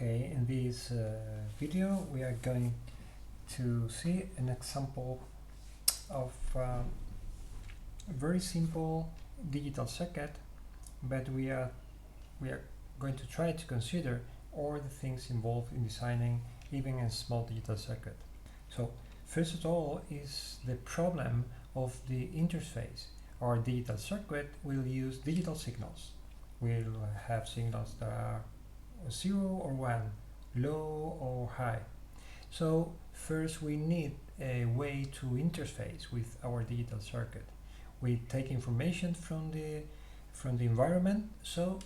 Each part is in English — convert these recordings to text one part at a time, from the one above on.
Okay, in this video we are going to see an example of a very simple digital circuit, but we are going to try to consider all the things involved in designing even a small digital circuit. So first of all is the problem of the interface. Our digital circuit will use digital signals. We'll have signals that are 0 or 1, low or high. So first we need a way to interface with our digital circuit. We take information from the environment, so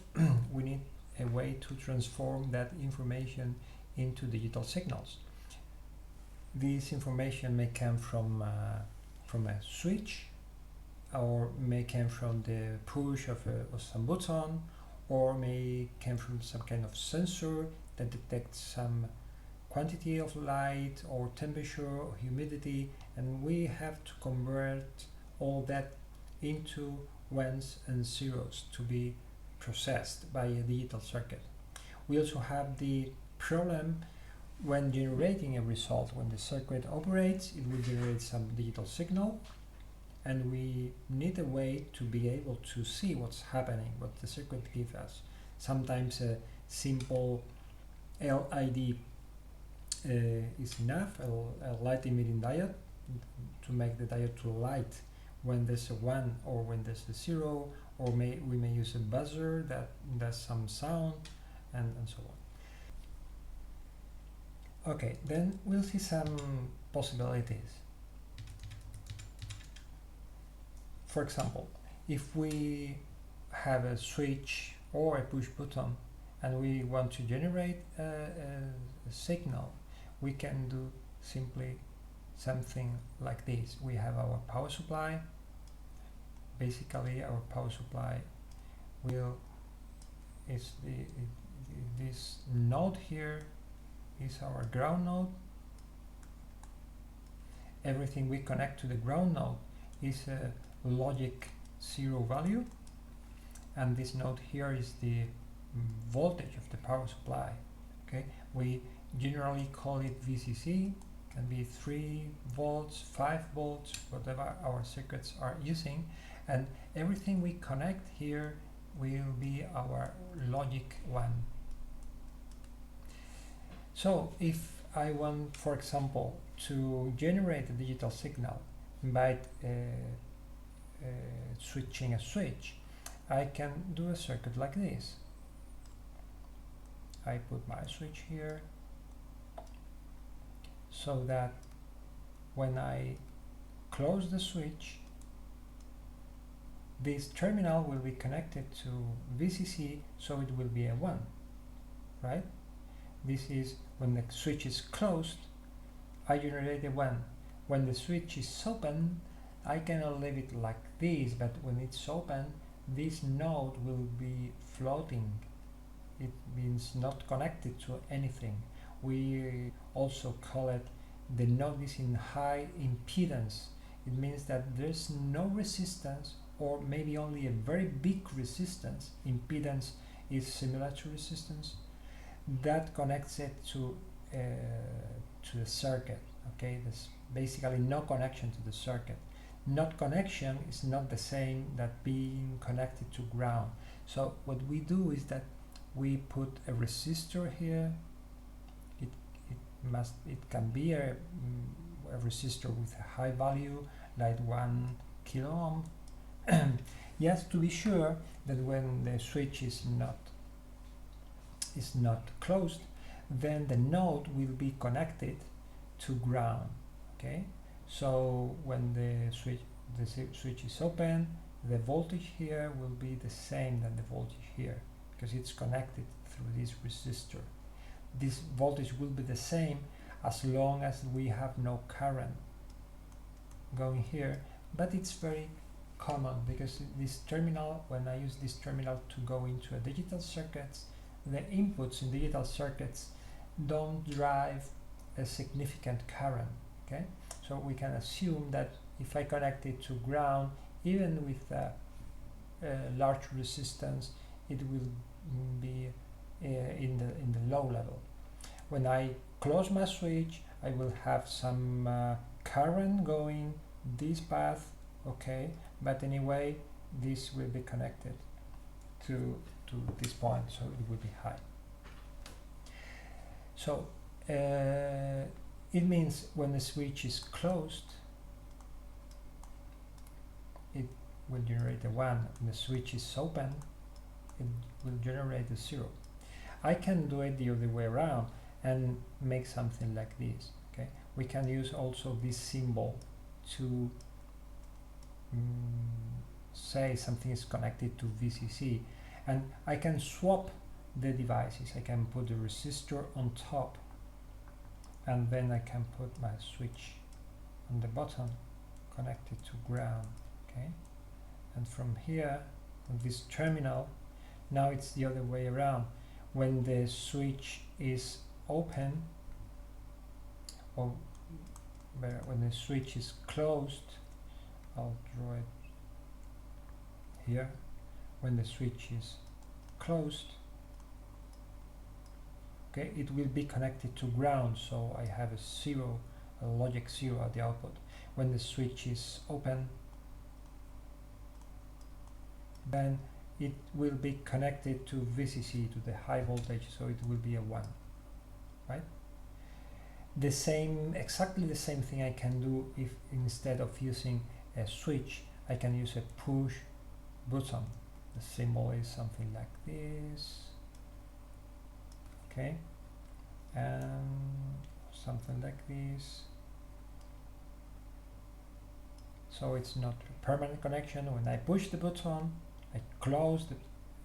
we need a way to transform that information into digital signals. This information may come from a switch, or may come from the push of some button, or may come from some kind of sensor that detects some quantity of light or temperature or humidity, and we have to convert all that into ones and zeros to be processed by a digital circuit. We also have the problem when generating a result. When the circuit operates, it will generate some digital signal, and we need a way to be able to see what's happening, what the circuit gives us. Sometimes a simple LED is enough, a light emitting diode, to make the diode to light when there's a 1 or when there's a 0, or we may use a buzzer that does some sound, and so on. Okay, then we'll see some possibilities. For example, if we have a switch or a push button and we want to generate a signal, we can do simply something like this. We have our power supply. Basically, our power supply this node here is our ground node. Everything we connect to the ground node is a logic 0 value, and this node here is the voltage of the power supply. Okay, we generally call it VCC. Can be 3 volts, 5 volts, whatever our circuits are using, and everything we connect here will be our logic 1. So if I want, for example, to generate a digital signal by switching a switch, I can do a circuit like this. I put my switch here so that when I close the switch, this terminal will be connected to VCC, so it will be a 1, right? This is when the switch is closed, I generate a 1. When the switch is open, I cannot leave it like this, but when it's open, this node will be floating. It means not connected to anything. We also call it the node is in high impedance. It means that there's no resistance, or maybe only a very big resistance. Impedance is similar to resistance. That connects it to the circuit. Okay, there's basically no connection to the circuit. Not connection is not the same that being connected to ground. So what we do is that we put a resistor here. It can be a resistor with a high value, like 1 kilo ohm. Yes, to be sure that when the switch is not closed, then the node will be connected to ground. Okay, so when the switch is open, the voltage here will be the same than the voltage here, because it's connected through this resistor. This voltage will be the same as long as we have no current going here, but it's very common because this terminal, when I use this terminal to go into a digital circuits, the inputs in digital circuits don't drive a significant current. Okay, so we can assume that if I connect it to ground, even with a large resistance, it in the low level. When I close my switch, I will have some current going this path, okay, but anyway this will be connected to this point, so it will be high. So it means when the switch is closed, it will generate a 1. When the switch is open, it will generate a 0. I can do it the other way around and make something like this. Okay, we can use also this symbol to say something is connected to VCC, and I can swap the devices. I can put the resistor on top, and then I can put my switch on the bottom connected to ground. Okay, and from here, on this terminal, now it's the other way around. When the switch is open, or when the switch is closed, I'll draw it here. When the switch is closed, okay, it will be connected to ground, so I have a 0, a logic 0 at the output. When the switch is open, then it will be connected to VCC, to the high voltage, so it will be a 1, right? The same, exactly the same thing I can do if instead of using a switch, I can use a push button. The symbol is something like this, okay, and something like this. So it's not a permanent connection. When I push the button, I close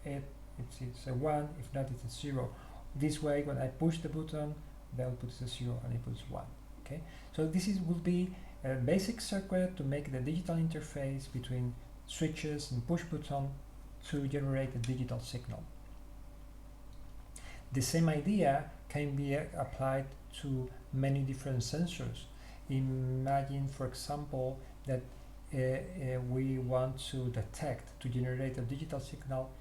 it's a 1, if not it's a 0. This way, when I push the button, the output is a 0 and it puts 1. Okay, so this will be a basic circuit to make the digital interface between switches and push button to generate a digital signal. The same idea can be applied to many different sensors. Imagine, for example, that we want to detect, to generate a digital signal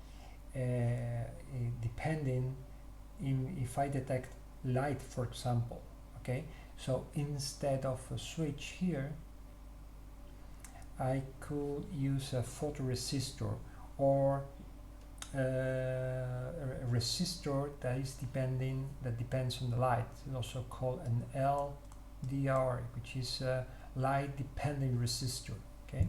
depending in if I detect light, for example. Okay, so instead of a switch here, I could use a photoresistor or a resistor that depends on the light. It's also called an LDR, which is a light dependent resistor. Okay,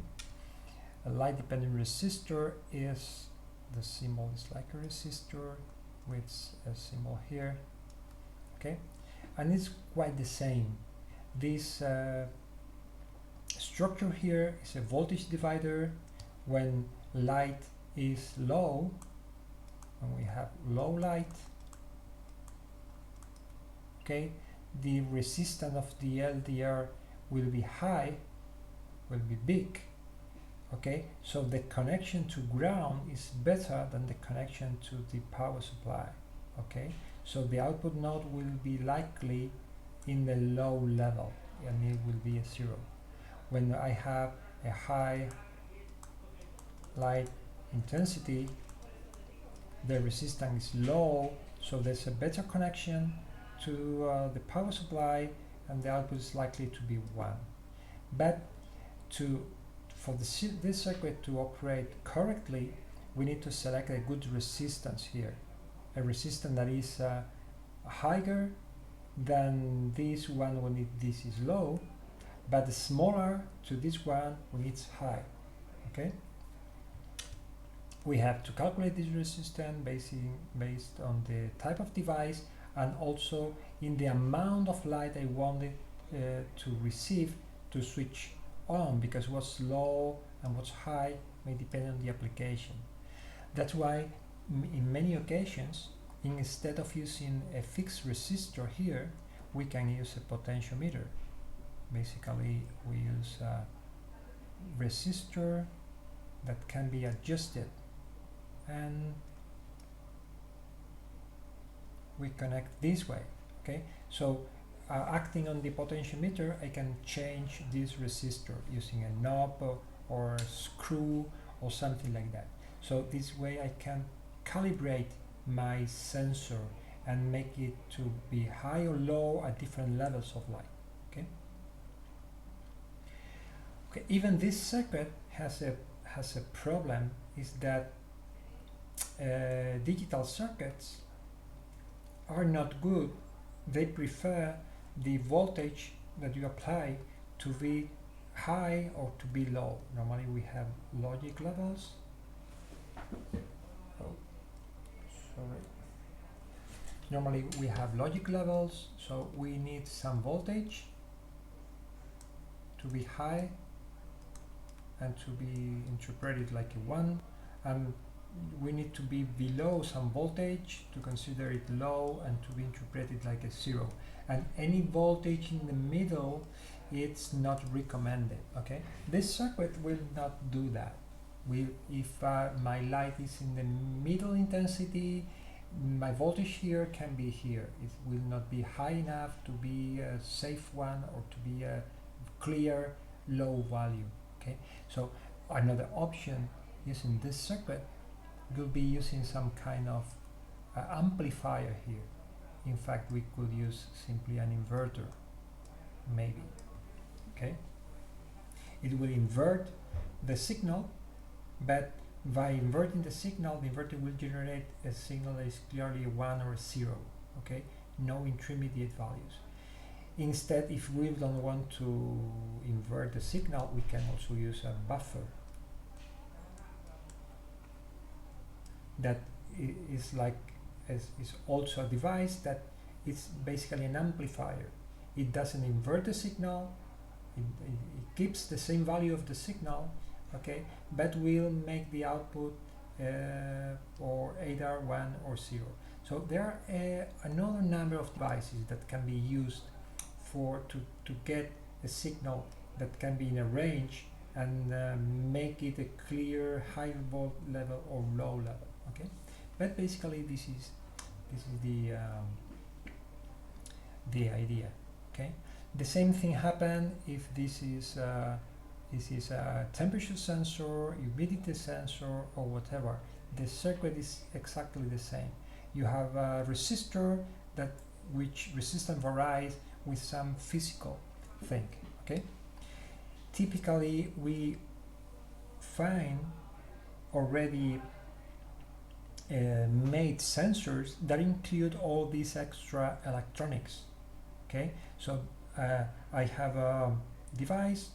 a light dependent resistor is, the symbol is like a resistor with a symbol here. Okay, and it's quite the same. This structure here is a voltage divider. When light is low, when we have low light, okay, the resistance of the LDR will be high, will be big. Okay, so the connection to ground is better than the connection to the power supply. Okay, so the output node will be likely in the low level and it will be a 0. When I have a high light intensity, the resistance is low, so there's a better connection to the power supply and the output is likely to be 1. But for this circuit to operate correctly, we need to select a good resistance here, a resistance that is higher than this one when this is low, but smaller to this one when it's high. Okay, we have to calculate this resistance based on the type of device and also in the amount of light I wanted to receive to switch on, because what's low and what's high may depend on the application. That's why in many occasions, instead of using a fixed resistor here, we can use a potentiometer. Basically, we use a resistor that can be adjusted, and we connect this way. Okay, so acting on the potentiometer, I can change this resistor using a knob or a screw or something like that. So this way I can calibrate my sensor and make it to be high or low at different levels of light. Okay. Okay. Even this circuit has a problem, is that digital circuits are not good. They prefer the voltage that you apply to be high or to be low. Normally we have logic levels. Oh, sorry. Normally we have logic levels, so we need some voltage to be high and to be interpreted like a 1, and we need to be below some voltage to consider it low and to be interpreted like a 0. And any voltage in the middle, it's not recommended. Okay, this circuit will not do that. If my light is in the middle intensity, my voltage here can be here. It will not be high enough to be a safe one or to be a clear low value. Okay, so another option using this circuit will be using some kind of amplifier here. In fact, we could use simply an inverter, maybe. Okay, it will invert the signal, but by inverting the signal, the inverter will generate a signal that is clearly a 1 or a 0. Okay, no intermediate values. Instead, if we don't want to invert the signal, we can also use a buffer that is also a device that is basically an amplifier. It doesn't invert the signal, it keeps the same value of the signal, okay, but will make the output or either 1 or 0. So there are another number of devices that can be used to get a signal that can be in a range and make it a clear high volt level or low level. Okay, but basically this is the idea. Okay, the same thing happen if this is a temperature sensor, humidity sensor, or whatever. The circuit is exactly the same. You have a resistor which resistance varies with some physical thing. Okay, typically we find already made sensors that include all these extra electronics. Okay, so I have a device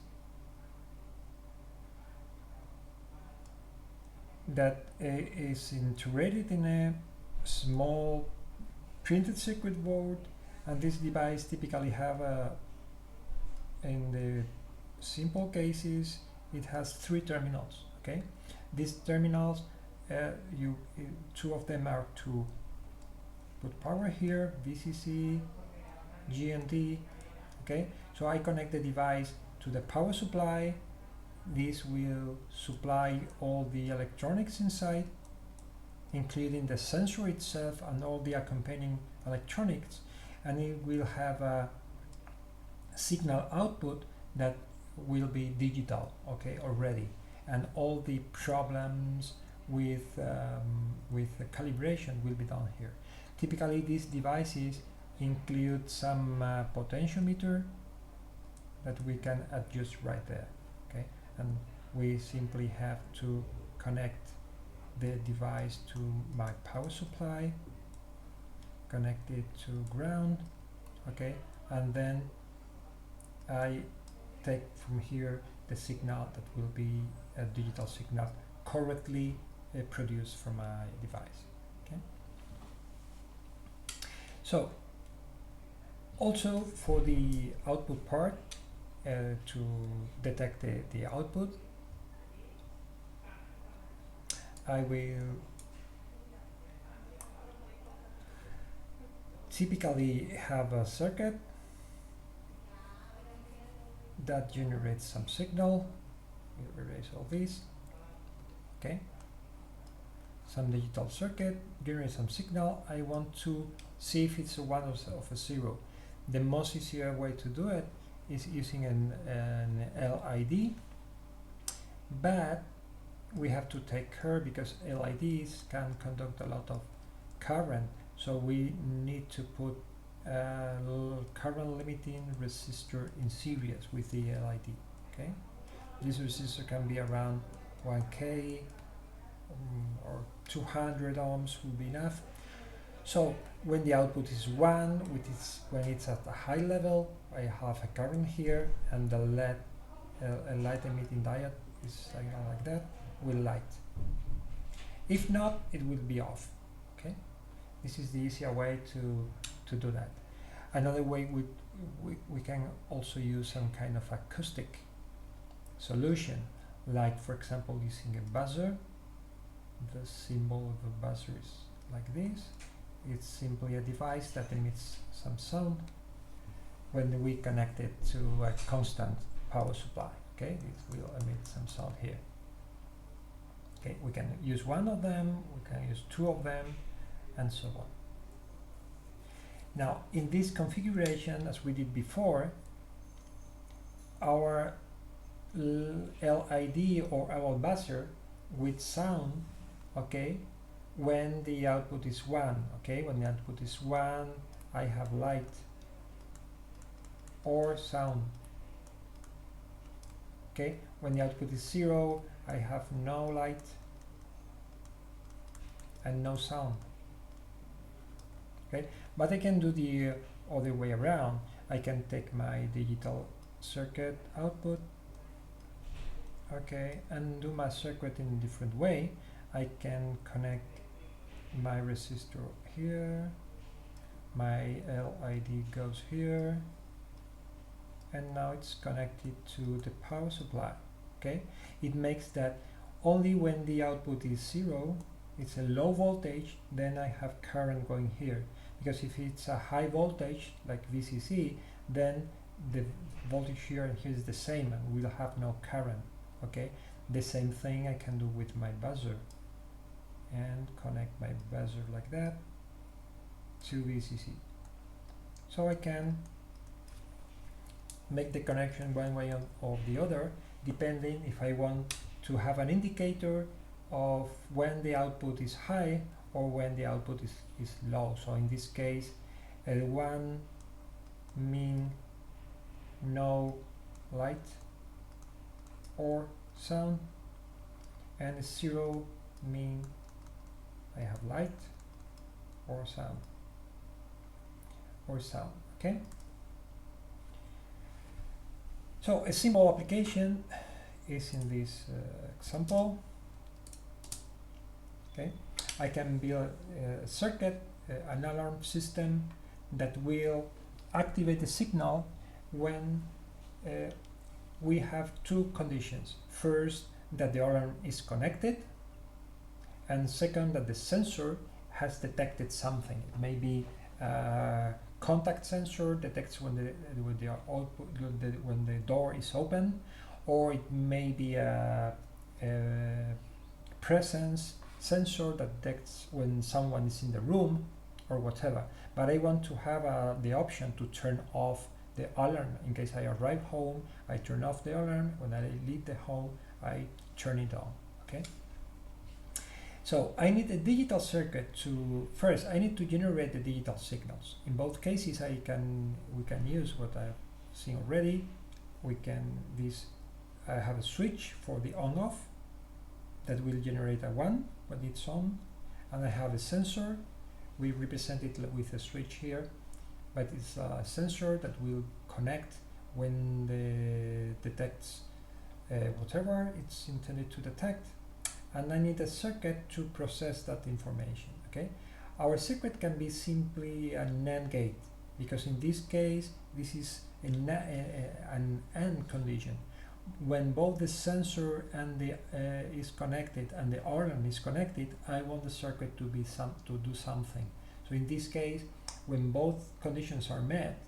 that is integrated in a small printed circuit board, and this device typically have in the simple cases it has 3 terminals. Okay, these terminals two of them are to put power here, VCC, GND. Okay, so I connect the device to the power supply. This will supply all the electronics inside, including the sensor itself and all the accompanying electronics, and it will have a signal output that will be digital, okay, already, and all the problems with the calibration will be done here. Typically these devices include some potentiometer that we can adjust right there. Okay, and we simply have to connect the device to my power supply, connect it to ground, okay, and then I take from here the signal that will be a digital signal correctly produced from my device. Okay, so also for the output part, to detect the output, I will typically have a circuit that generates some signal. We'll erase all these. Okay, some digital circuit generates some signal. I want to see if it's a 1 or a 0. The most easier way to do it is using an LID, but we have to take care because LIDs can conduct a lot of current So we need to put a current limiting resistor in series with the LID. Okay, this resistor can be around 1K or 200 ohms will be enough. So when the output is 1, which is when it's at a high level, I have a current here, and the LED a light emitting diode is like that, will light. If not, it will be off. Okay, this is the easier way to do that. Another way we can also use some kind of acoustic solution, like for example using a buzzer. The symbol of a buzzer is like this. It's simply a device that emits some sound when we connect it to a constant power supply. Okay, it will emit some sound here. Okay, we can use one of them, we can use two of them, and so on. Now, in this configuration, as we did before, our LID or our buzzer with sound, okay, when the output is 1, okay, when the output is 1, I have light or sound. Okay, when the output is 0, I have no light and no sound. Okay, but I can do the other way around. I can take my digital circuit output, okay, and do my circuit in a different way. I can connect my resistor here, my LID goes here, and now it's connected to the power supply. Okay, it makes that only when the output is 0, it's a low voltage, then I have current going here, because if it's a high voltage like VCC, then the voltage here and here is the same and we'll have no current. Okay, the same thing I can do with my buzzer and connect my buzzer like that to VCC. So I can make the connection one way or the other, depending if I want to have an indicator of when the output is high or when the output is low. So in this case, L1 mean no light or sound, and 0 mean I have light or sound okay. So a simple application is in this example. Okay, I can build a circuit, an alarm system that will activate the signal when we have two conditions. First, that the alarm is connected, and second, that the sensor has detected something. It may be a contact sensor, detects when the door is open, or it may be a presence sensor that detects when someone is in the room or whatever. But I want to have the option to turn off the alarm. In case I arrive home, I turn off the alarm. When I leave the home, I turn it on. Okay. So I need a digital circuit to, first I need to generate the digital signals. In both cases we can use what I've seen already. I have a switch for the on off that will generate a 1 when it's on, and I have a sensor. We represent it with a switch here, but it's a sensor that will connect when the detects whatever it's intended to detect. And I need a circuit to process that information. Okay, our circuit can be simply a NAND gate, because in this case this is an AND condition. When both the sensor and the is connected and the alarm is connected, I want the circuit to do something. So in this case, when both conditions are met,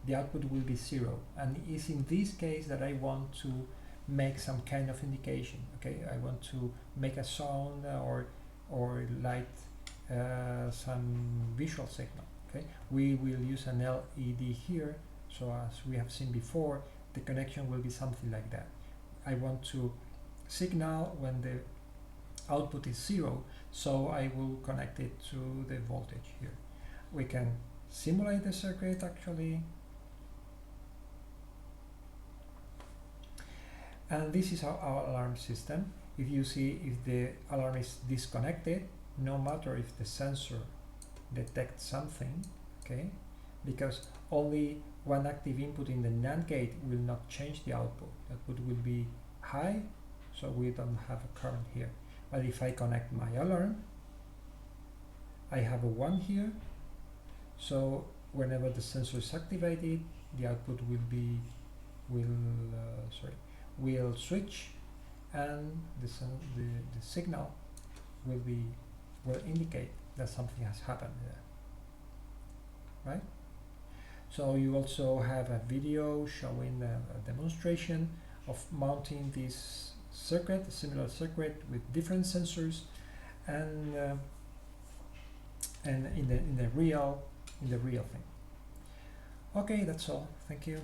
the output will be 0, and it's in this case that I want to make some kind of indication. Okay, I want to make a sound or light some visual signal. Okay, we will use an LED here, so as we have seen before, the connection will be something like that. I want to signal when the output is 0, so I will connect it to the voltage here. we can simulate the circuit actually. And this is our alarm system. If you see, if the alarm is disconnected, no matter if the sensor detects something, okay, because only one active input in the NAND gate will not change the output. The output will be high, so we don't have a current here. But if I connect my alarm, I have a 1 here, so whenever the sensor is activated, the output will switch, and the signal will indicate that something has happened there, right? So you also have a video showing a demonstration of mounting this circuit, a similar circuit with different sensors, and in the real thing. Okay, that's all. Thank you.